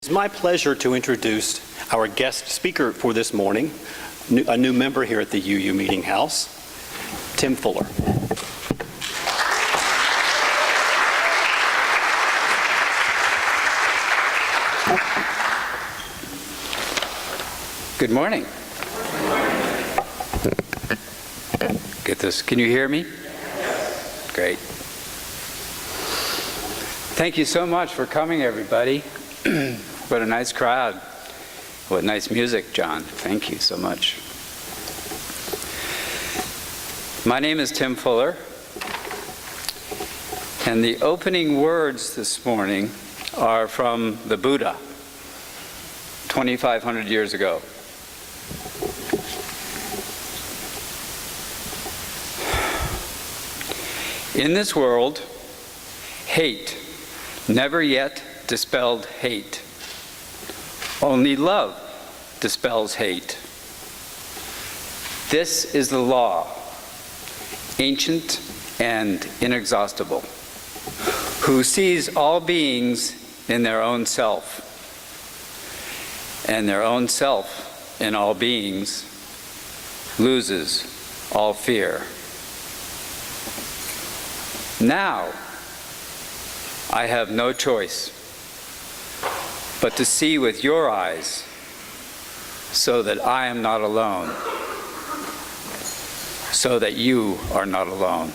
It's my pleasure to introduce our guest speaker for this morning, a new member here at the UU Meeting House, Tim Fuller. Good morning. Get this. Can you hear me? Great. Thank you so much for coming, everybody. What a nice crowd. What nice music, John. Thank you so much. My name is Tim Fuller, and the opening words this morning are from the Buddha, 2,500 years ago. In this world, hate never yet dispelled hate. Only love dispels hate. This is the law, ancient and inexhaustible, who sees all beings in their own self, and their own self in all beings loses all fear. Now, I have no choice but to see with your eyes so that I am not alone, so that you are not alone.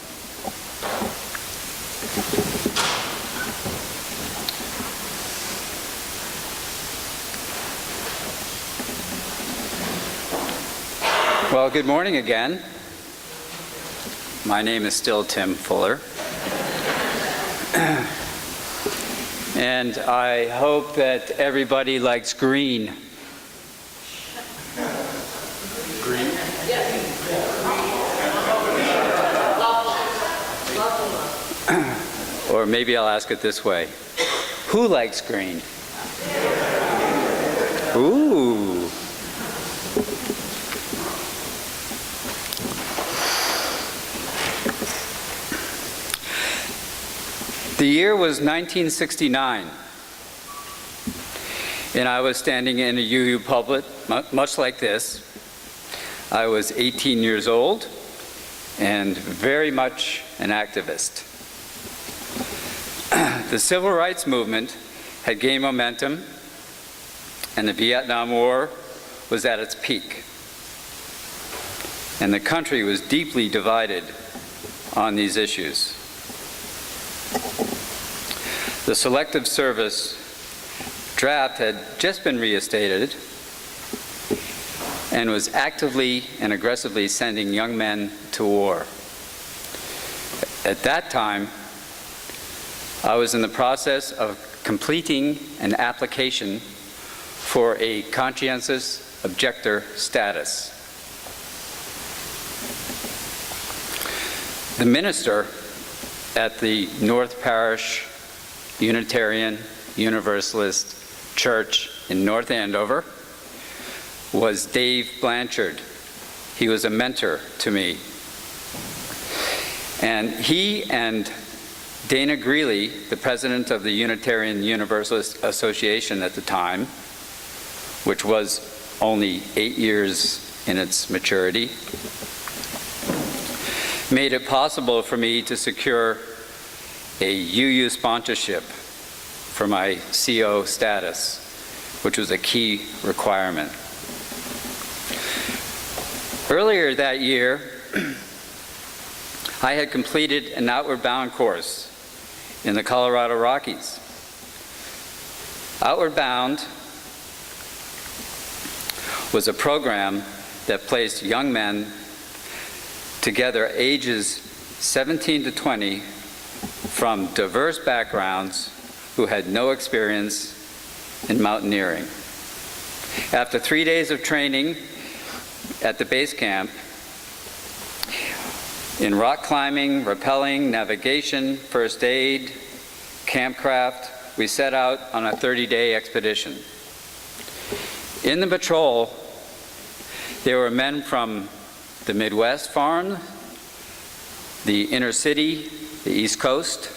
Well, good morning again. My name is still Tim Fuller. And I hope that everybody likes green. Green? Or maybe I'll ask it this way. Who likes green? Ooh. The year was 1969, and I was standing in a UU pulpit, much like this. I was 18 years old and very much an activist. The civil rights movement had gained momentum, and the Vietnam War was at its peak. And the country was deeply divided on these issues. The Selective Service draft had just been reinstated and was actively and aggressively sending young men to war. At that time, I was in the process of completing an application for a conscientious objector status. The minister at the North Parish Unitarian Universalist Church in North Andover was Dave Blanchard. He was a mentor to me. And he and Dana Greeley, the president of the Unitarian Universalist Association at the time, which was only 8 years in its maturity, made it possible for me to secure a UU sponsorship for my CO status, which was a key requirement. Earlier that year, I had completed an Outward Bound course in the Colorado Rockies. Outward Bound was a program that placed young men together ages 17 to 20 from diverse backgrounds who had no experience in mountaineering. After 3 days of training at the base camp in rock climbing, rappelling, navigation, first aid, campcraft, we set out on a 30-day expedition. In the patrol, there were men from the Midwest farm, the inner city, the East Coast,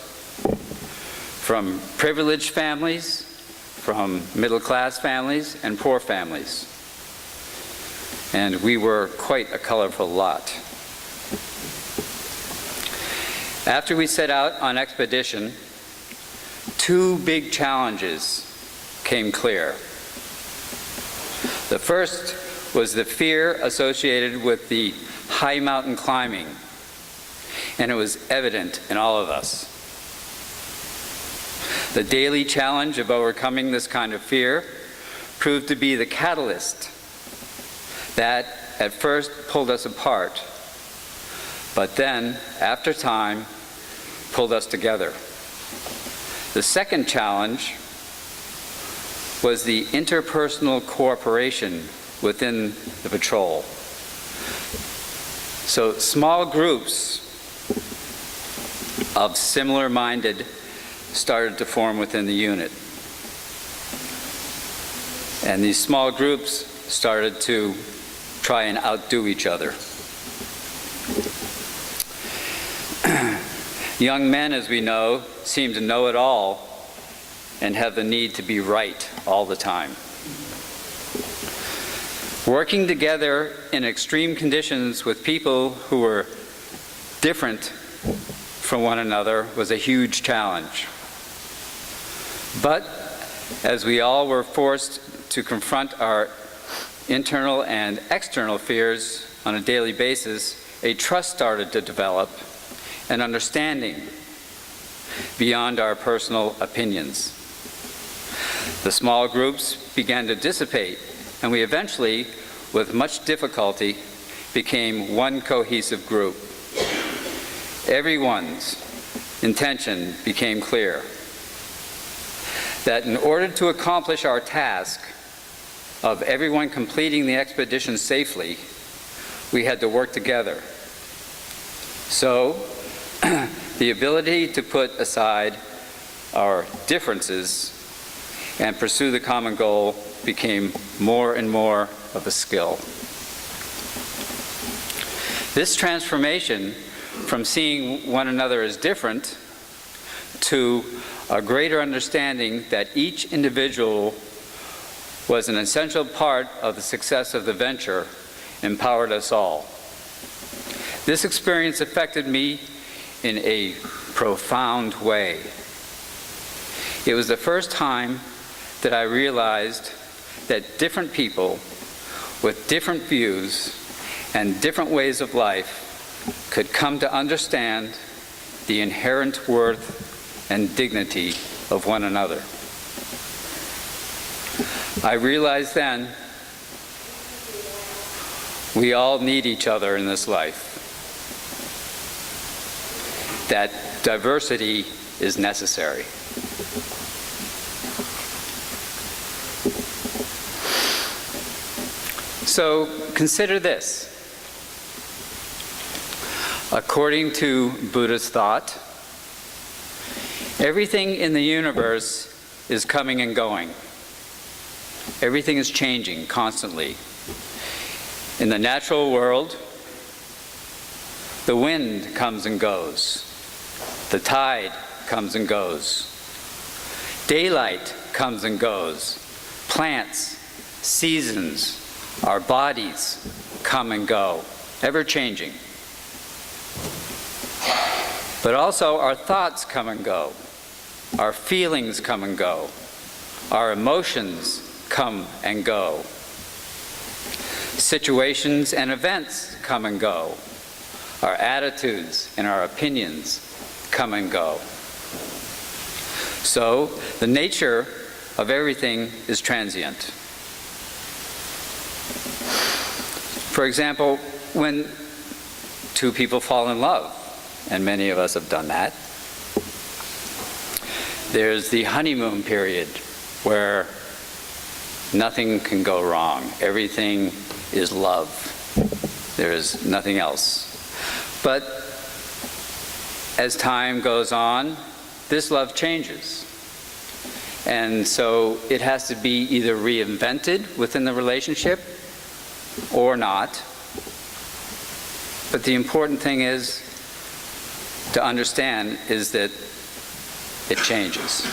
from privileged families, from middle-class families and poor families. And we were quite a colorful lot. After we set out on expedition, two big challenges came clear. The first was the fear associated with the high mountain climbing, and it was evident in all of us. The daily challenge of overcoming this kind of fear proved to be the catalyst that at first pulled us apart, but then, after time, pulled us together. The second challenge was the interpersonal cooperation within the patrol. So small groups of similar-minded started to form within the unit. And these small groups started to try and outdo each other. Young men, as we know, seem to know it all and have the need to be right all the time. Working together in extreme conditions with people who were different from one another was a huge challenge. But as we all were forced to confront our internal and external fears on a daily basis, a trust started to develop, an understanding beyond our personal opinions. The small groups began to dissipate, and we eventually, with much difficulty, became one cohesive group. Everyone's intention became clear, that in order to accomplish our task of everyone completing the expedition safely, we had to work together. So, the ability to put aside our differences and pursue the common goal became more and more of a skill. This transformation from seeing one another as different to a greater understanding that each individual was an essential part of the success of the venture empowered us all. This experience affected me in a profound way. It was the first time that I realized that different people with different views and different ways of life could come to understand the inherent worth and dignity of one another. I realized then we all need each other in this life, that diversity is necessary. So consider this. According to Buddhist thought, everything in the universe is coming and going. Everything is changing constantly. In the natural world, the wind comes and goes. The tide comes and goes. Daylight comes and goes. Plants, seasons, our bodies come and go, ever changing. But also our thoughts come and go. Our feelings come and go. Our emotions come and go. Situations and events come and go. Our attitudes and our opinions come and go. So, the nature of everything is transient. For example, when two people fall in love, and many of us have done that, there's the honeymoon period where nothing can go wrong. Everything is love. There is nothing else. But as time goes on, this love changes. And so it has to be either reinvented within the relationship or not. But the important thing is to understand is that it changes.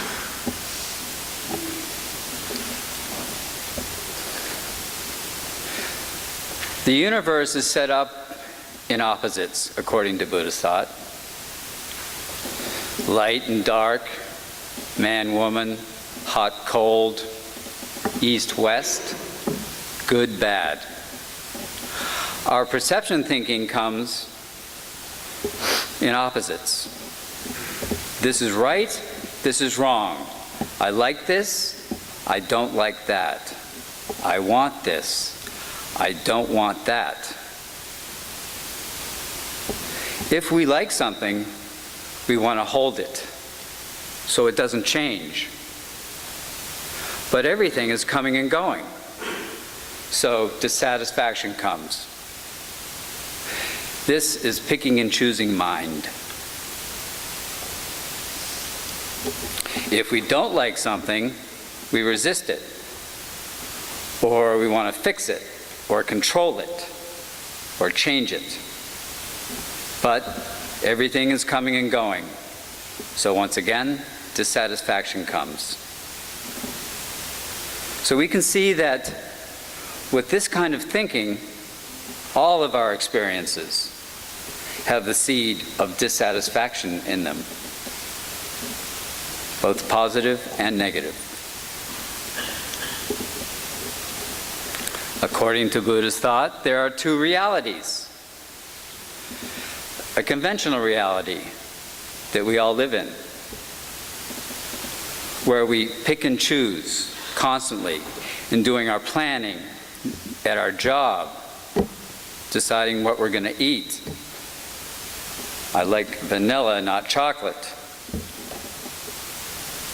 The universe is set up in opposites, according to Buddhist thought. Light and dark, man, woman, hot, cold, east, west, good, bad. Our perception thinking comes in opposites. This is right, this is wrong. I like this, I don't like that. I want this, I don't want that. If we like something, we want to hold it so it doesn't change. But everything is coming and going. So dissatisfaction comes. This is picking and choosing mind. If we don't like something, we resist it, or we want to fix it, or control it, or change it. But everything is coming and going. So once again, dissatisfaction comes. So we can see that with this kind of thinking, all of our experiences have the seed of dissatisfaction in them, both positive and negative. According to Buddhist thought, there are two realities. A conventional reality that we all live in, where we pick and choose constantly in doing our planning, at our job, deciding what we're going to eat. I like vanilla, not chocolate.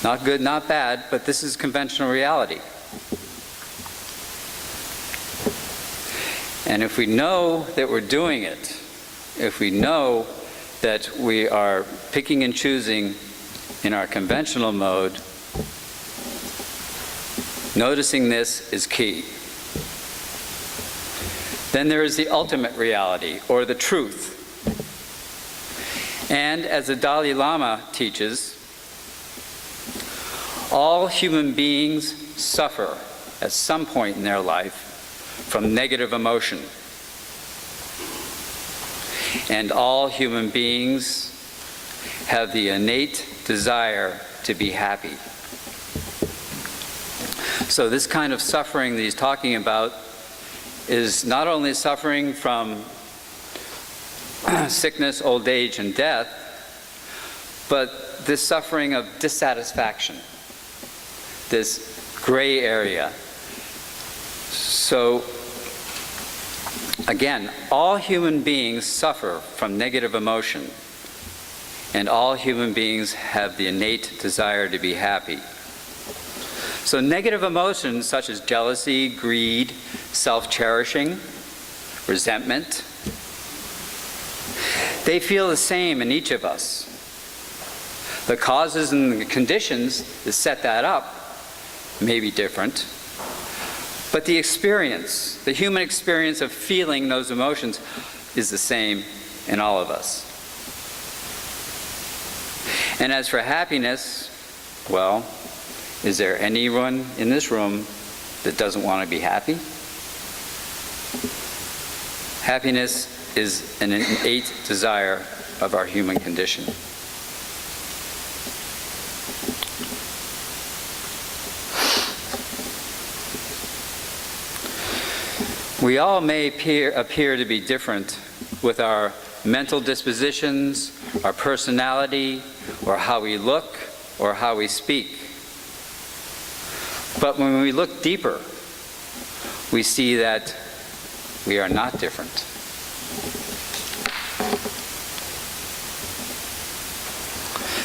Not good, not bad, but this is conventional reality. And if we know that we're doing it, if we know that we are picking and choosing in our conventional mode, noticing this is key. Then there is the ultimate reality, or the truth. And as the Dalai Lama teaches, all human beings suffer at some point in their life from negative emotion. And all human beings have the innate desire to be happy. So this kind of suffering that he's talking about is not only suffering from sickness, old age, and death, but this suffering of dissatisfaction, this gray area. So again, all human beings suffer from negative emotion, and all human beings have the innate desire to be happy. So negative emotions such as jealousy, greed, self-cherishing, resentment, they feel the same in each of us. The causes and the conditions that set that up may be different, but the experience, the human experience of feeling those emotions is the same in all of us. And as for happiness, well, is there anyone in this room that doesn't want to be happy? Happiness is an innate desire of our human condition. We all may appear to be different with our mental dispositions, our personality, or how we look, or how we speak. But when we look deeper, we see that we are not different.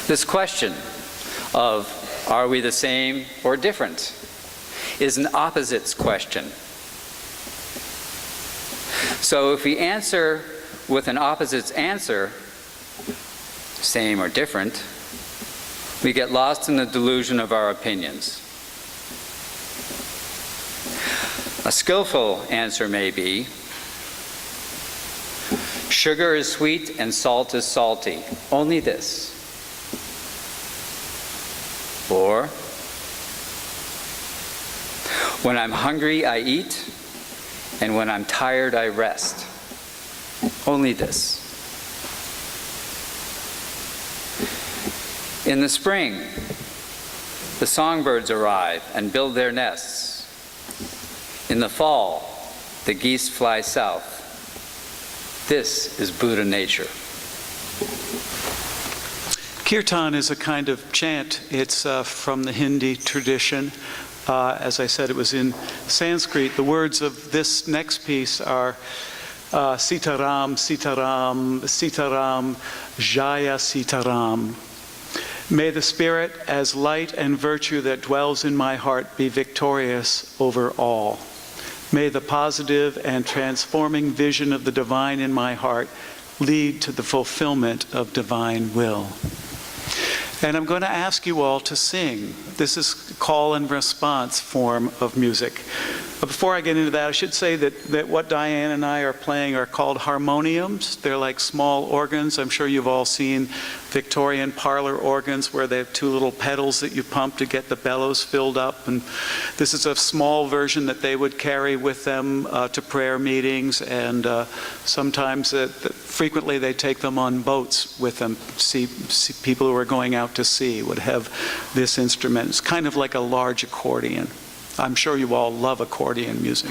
This question of are we the same or different is an opposites question. So if we answer with an opposites answer, same or different, we get lost in the delusion of our opinions. A skillful answer may be, sugar is sweet and salt is salty, only this. Or, when I'm hungry, I eat, and when I'm tired, I rest. Only this. In the spring, the songbirds arrive and build their nests. In the fall, the geese fly south. This is Buddha nature. Kirtan is a kind of chant. It's from the Hindi tradition. As I said, it was in Sanskrit. The words of this next piece are Sitaram, Sitaram, Sitaram, Jaya Sitaram. May the spirit as light and virtue that dwells in my heart be victorious over all. May the positive and transforming vision of the divine in my heart lead to the fulfillment of divine will. And I'm going to ask you all to sing. This is call and response form of music. But before I get into that, I should say that what Diane and I are playing are called harmoniums. They're like small organs. I'm sure you've all seen Victorian parlor organs where they have two little pedals that you pump to get the bellows filled up. And this is a small version that they would carry with them to prayer meetings. And sometimes, frequently, they take them on boats with them. See people who are going out to sea would have this instrument. It's kind of like a large accordion. I'm sure you all love accordion music.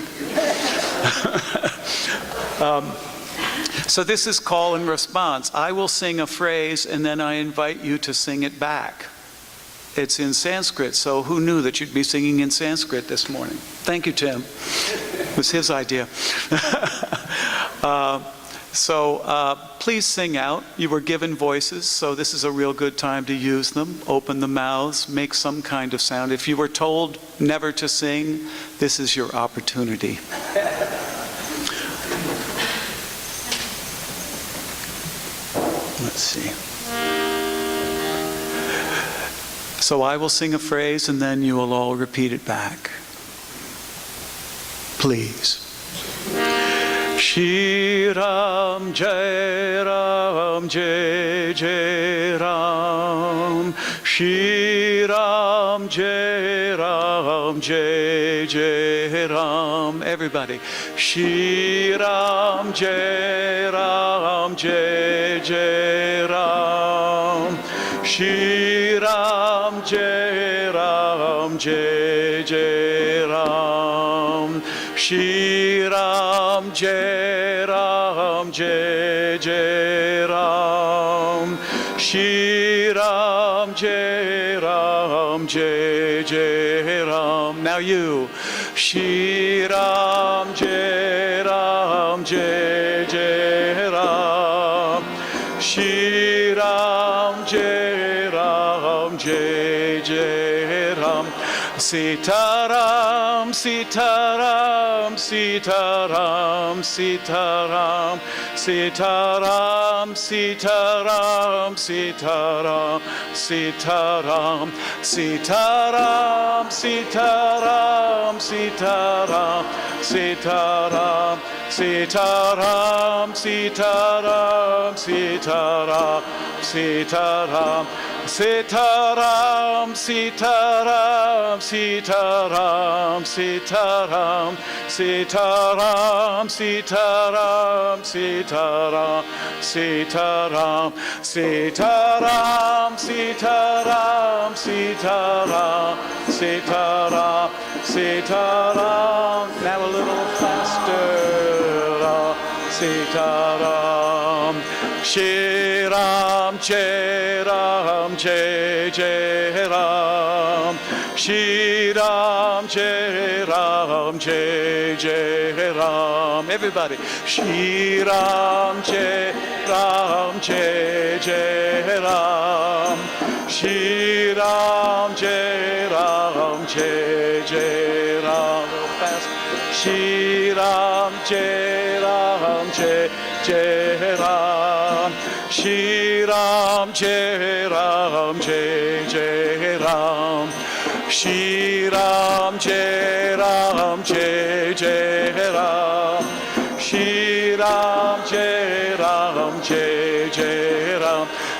So this is call and response. I will sing a phrase and then I invite you to sing it back. It's in Sanskrit, so who knew that you'd be singing in Sanskrit this morning? Thank you, Tim. It was his idea. So please sing out. You were given voices, so this is a real good time to use them. Open the mouths, make some kind of sound. If you were told never to sing, this is your opportunity. Let's see. So I will sing a phrase and then you will all repeat it back. Please. Shri Ram, Jai Ram, Jai Jai Ram. Shri Ram, Jai Ram, Jai Jai Ram. Everybody. Shri Ram, Jai Ram, Jai Jai Ram. Shri Ram, Jai Ram, Jai Jai Ram. Shri Ram, Jai Ram, Jai Jai Ram. Shri Ram, Jai Ram, Jai Jai Ram. Now you. Shri Ram, Jai Ram, Jai Jai Ram. Shri Ram, Jai Ram, Jai Jai Ram. Sitaram, Sitaram, Sitaram, Sitaram, Sitaram, Sitaram, Sitaram, Sitaram, Sitaram, Sitaram, Sitaram, Sitaram, Sitaram, Sitaram, Sitaram, Sitaram. Sitaram, Sitaram, Sitaram, Sitaram, Sitaram, Sitaram, Sitaram, Sitaram, Sitaram, Sitaram, Sitaram, Sitaram, Sitaram. Now a little faster. Sitaram. Shri Ram, Jai Ram, Jai Jai Ram. Shri Ram, Jai Ram, Jai Jai Ram. Everybody. Shri Ram, Jai Ram, Jai Jai Ram. Shri Ram, Jai Ram, Jai Jai Ram. Fast. Shri Ram, Jai Ram, Jai Jai Ram. Shri Ram, Jai Ram, Jai Jai Ram. Shri Ram, Jai Ram, Jai Jai Ram. Shri Ram, Jai Ram, Jai Jai Ram.